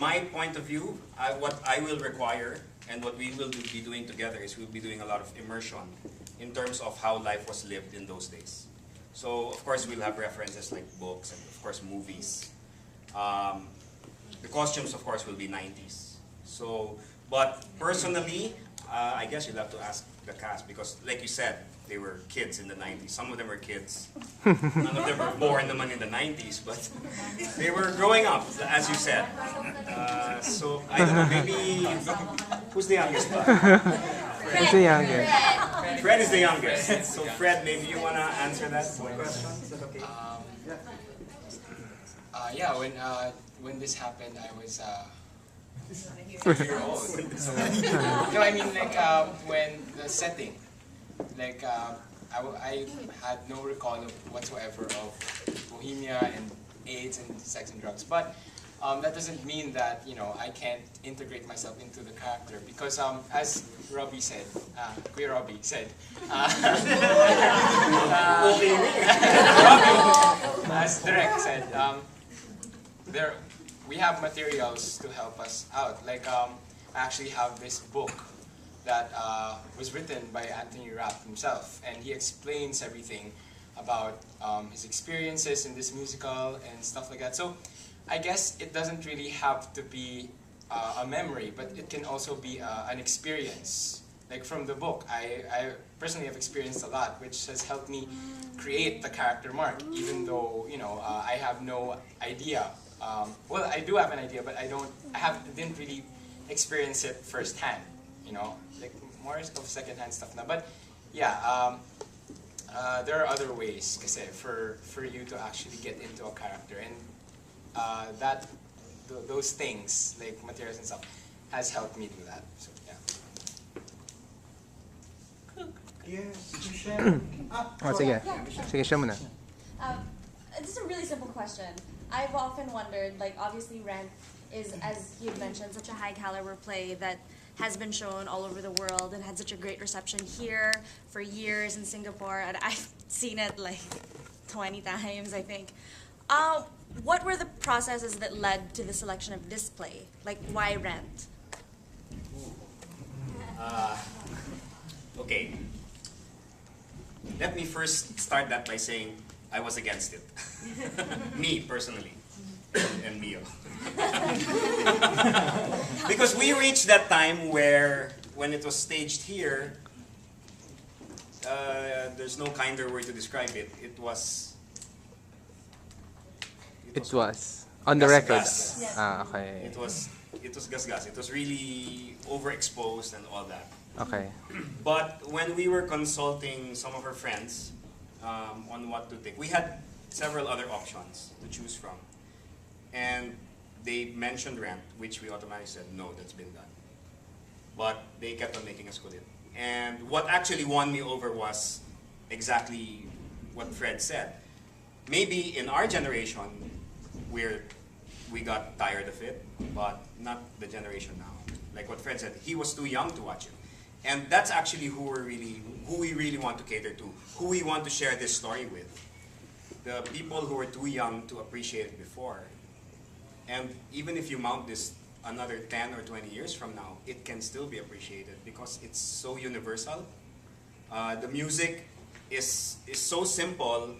my point of view, what I will require and what we will be doing together is we'll be doing a lot of immersion in terms of how life was lived in those days. So, of course, we'll have references like books and, of course, movies. The costumes, of course, will be 90s. So, but personally, I guess you'll have to ask the cast because, like you said, they were kids in the 90s. Some of them were kids. None of them were born naman in the 90s, but they were growing up, as you said. So, I don't know, maybe... Who's the youngest? Who's the youngest? Fred is the youngest. So, Fred, maybe you want to answer that question? Is that okay? Yeah, when this happened, I was 2 years old. No, I mean like when the setting, like I had no recall of whatsoever of Bohemia and AIDS and sex and drugs, but that doesn't mean that I can't integrate myself into the character because as Robbie said, Queer Robbie said, as Direk said, we have materials to help us out. Like I actually have this book that was written by Anthony Rapp himself, and he explains everything about his experiences in this musical and stuff like that. So I guess it doesn't really have to be a memory, but it can also be an experience. Like from the book, I personally have experienced a lot, which has helped me create the character Mark, even though I have no idea. Well, I do have an idea, but I didn't really experience it firsthand. Like more of secondhand stuff now. But yeah, there are other ways, kasi for you to actually get into a character, and those things like materials and stuff has helped me do that. So yeah. Yes, Sige. Sige, siya muna. This is a really simple question. I've often wondered, like, obviously Rent is, as you mentioned, such a high caliber play that has been shown all over the world and had such a great reception here for years in Singapore, and I've seen it like 20 times, I think. What were the processes that led to the selection of this play? Like, why Rent? Okay. Let me first start that by saying I was against it. Me, personally. And Mio. Because we reached that time where, when it was staged here, there's no kinder word to describe it. It was on the record. Gas. Yes. Okay. It was gas. It was really overexposed and all that. Okay. But when we were consulting some of our friends on what to take, we had several other options to choose from. And they mentioned Rent, which we automatically said, no, that's been done. But they kept on making us go in. And what actually won me over was exactly what Fred said. Maybe in our generation, we got tired of it, but not the generation now. Like what Fred said, he was too young to watch it. And that's actually who we really want to cater to, who we want to share this story with. The people who were too young to appreciate it before. And even if you mount this another 10 or 20 years from now, it can still be appreciated because it's so universal. The music is so simple.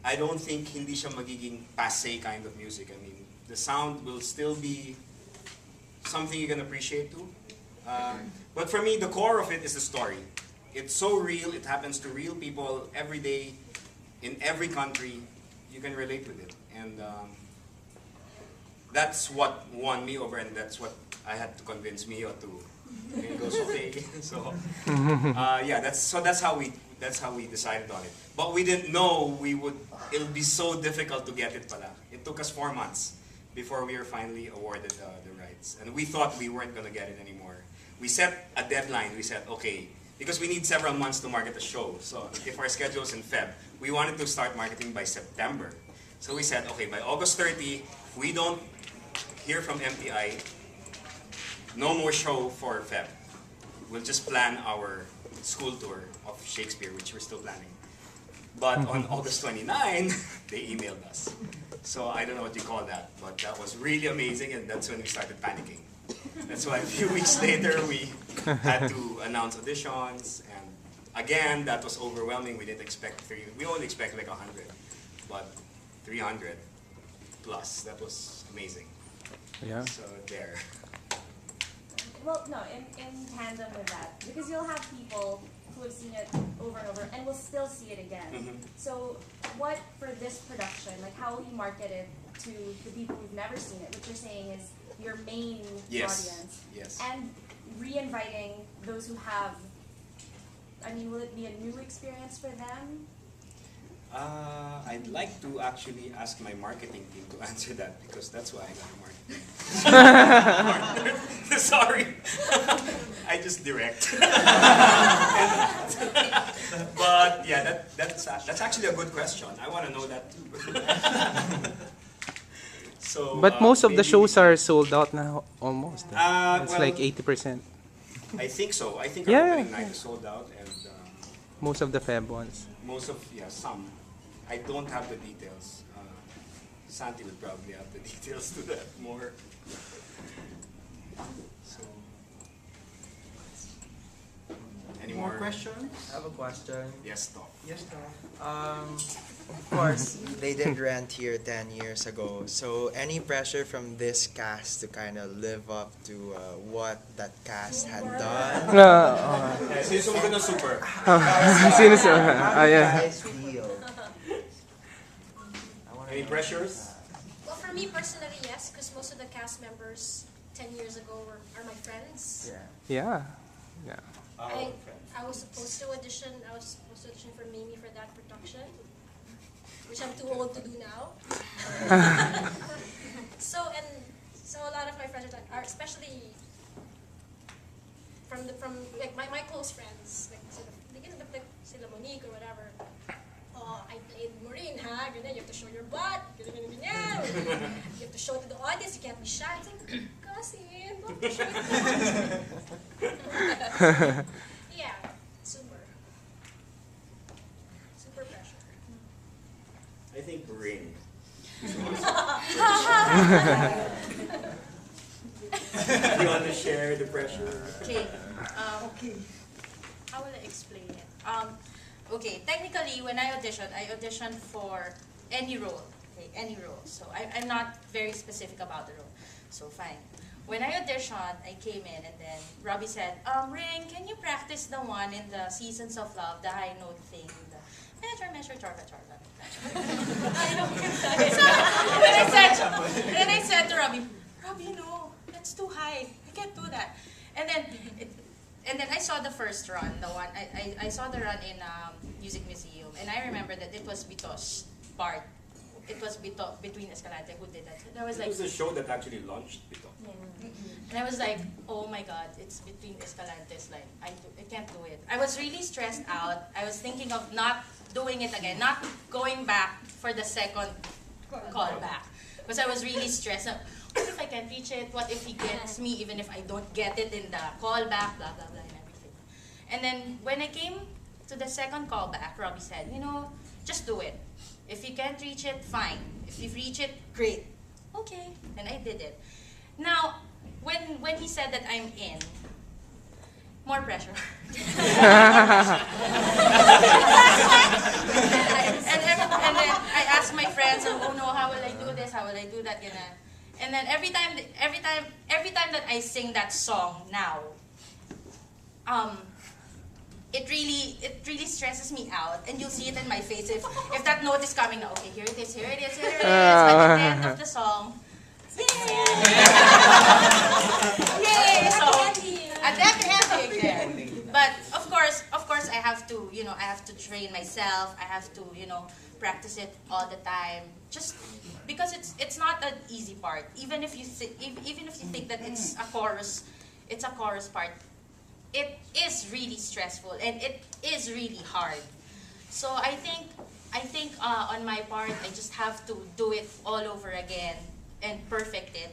I don't think hindi siya magiging passé kind of music. I mean, the sound will still be something you can appreciate too. But for me, the core of it is the story. It's so real. It happens to real people every day, in every country. You can relate with it, and that's what won me over, and that's what I had to convince Mio to. And he goes, okay. So yeah, that's how we decided on it. But we didn't know it'll be so difficult to get it pala. It took us 4 months before we were finally awarded the rights, and we thought we weren't gonna get it anymore. We set a deadline. We said, okay, because we need several months to market the show. So if our schedule is in Feb, we wanted to start marketing by September. So we said, okay, by August 30, we don't hear from MTI, no more show for Feb. We'll just plan our school tour of Shakespeare, which we're still planning. But on August 29, they emailed us. So I don't know what you call that, but that was really amazing, and that's when we started panicking. That's why a few weeks later we had to announce auditions, and again that was overwhelming. We didn't expect we only expect like 100, but 300 plus. That was amazing. Yeah. So there. Well, no, in tandem with that, because you'll have people who have seen it over and over and will still see it again. Mhm. So what, for this production, like how will you market it to the people who've never seen it? What you're saying is your main Yes. audience. Yes. And re-inviting those who have, I mean, will it be a new experience for them? I'd like to actually ask my marketing team to answer that, because that's why I got a marketing. Sorry, I just direct. But yeah, that's actually a good question. I want to know that too. So, But most of the maybe- shows are sold out now, almost. It's well, like 80%. I think so. I think Yeah, our opening yeah. night is sold out, and Most of the Feb ones. most of some. I don't have the details. Santi would probably have the details to that more. So, any More more questions? I have a question. Yes, talk. Yes, Tom. Of course, they did Rent here 10 years ago. So, any pressure from this cast to kind of live up to what that cast had done? Yeah, sino sumunod na super? Sino sa... How do you yeah. guys feel? I wanna Any know. pressures? Well, for me personally, yes, because most of the cast members 10 years ago are my friends. Yeah. Yeah. I was supposed to audition. I was supposed to audition for Mimi for that production, which I'm too old to do now. so a lot of my friends are especially from like my close friends, like sila Monique or whatever. Oh, I played Maureen, ha? Ganyan, you have to show your butt. Ganyan. You have to show it to the audience. You can't be shy. It's like, kasi, don't show it to the audience. Yeah, super pressure. I think rain. You want to share the pressure? Okay. How will I explain it? Okay, technically, when I auditioned for any role. Okay, any role. So I'm not very specific about the role. So fine. When I auditioned, I came in and then Robbie said, Ring, can you practice the one in the Seasons of Love, the high note thing, the measure, chorba. Then I said to Robbie, no, that's too high. I can't do that. And then I saw the first run, the one I saw the run in Music Museum, and I remember that it was Bito's part. It was Bito between Escalante who did that. And I was It like, was a show that actually launched Pito. and I was like, oh my God, it's between Escalante's line. I can't do it. I was really stressed out. I was thinking of not doing it again, not going back for the second call back, because I was really stressed. What if I can't reach it? What if he gets me even if I don't get it in the call back, blah, blah, blah, and everything. And then when I came to the second call back, Robbie said, just do it. If you can't reach it, fine. If you reach it, great. Okay, and I did it. Now, when he said that I'm in, more pressure. and then I asked my friends, oh no, how will I do this? How will I do that? And then every time that I sing that song now, it really stresses me out, and you'll see it in my face if that note is coming now. Okay, here it is. But at the end of the song, yay! So at the happy again. But of course, I have to, I have to train myself. I have to, practice it all the time. Just because it's not an easy part. Even if you think that it's a chorus part. It is really stressful and it is really hard. So I think on my part, I just have to do it all over again and perfect it.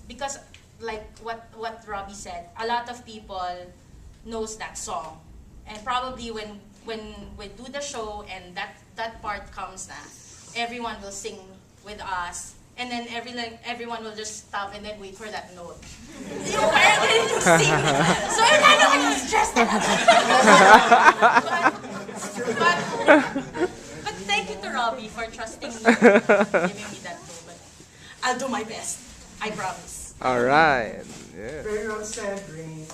Because like what Robbie said, a lot of people knows that song, and probably when we do the show and that part comes na, everyone will sing with us. And then everyone will just stop and then wait for that note. Yung parang ready to sing. So I'm kind of like stressed out. but thank you to Robbie for trusting me, giving me that moment. I'll do my best. I promise. All right. Yeah. Very well said, Rain.